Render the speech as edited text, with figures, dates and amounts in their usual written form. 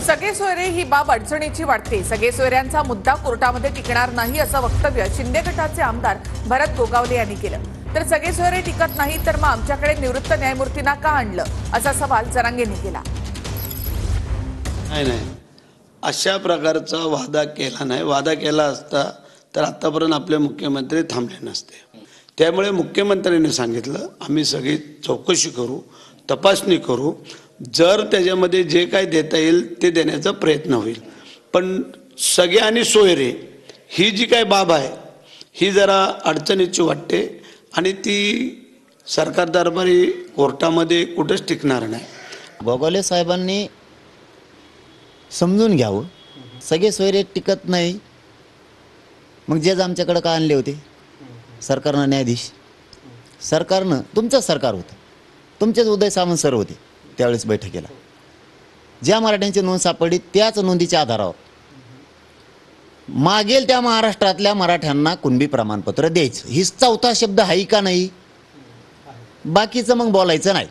सगळे सोयरे ही बाब अडचणीची वाटते। सगळे सोयऱ्यांचा मुद्दा कोर्टामध्ये टिकणार नाही असं वक्तव्य शिंदे गटाचे आमदार भरत गोगावले यांनी केलं। तर सगळे सोयरे टिकत नाही तर मग आमच्याकडे निवृत्त न्यायमूर्तींना का आणलं असा सवाल जरांगेंनी केला। नाही अशा प्रकारचा वादा केला नाही। वादा केला असता तर आतापर्यंत आपले मुख्यमंत्री थांबले नसते। त्यामुळे मुख्यमंत्र्यांनी सांगितलं आम्ही सगळी चौकशी करू, तपासणी करू, जर त्याच्यामध्ये जे काय देता येईल ते देण्याचा प्रयत्न होईल। पण सगळे आणि सोयरे ही जी काय बाब आहे ही जरा अडचणीची वाटते आणि ती सरकार दरबारी कोर्टामध्ये कुठेच टिकणार नाही। गोगावले साहेबांनी समजून घ्यावं, सगळे सोयरे टिकत नाही मग जे आमच्याकडे का आणले होते सरकारनं? न्यायाधीश सरकारनं, तुमचं सरकार होतं, तुमचेच उदय सामंत सर होते त्यावेळेस बैठकीला। ज्या मराठ्यांची नोंद सापडली त्याच नोंदीच्या आधारावर मागेल त्या महाराष्ट्रातल्या मराठ्यांना कुणबी प्रमाणपत्र द्यायचं। ही चौथा शब्द आहे का नाही? बाकीचं मग बोलायचं नाही।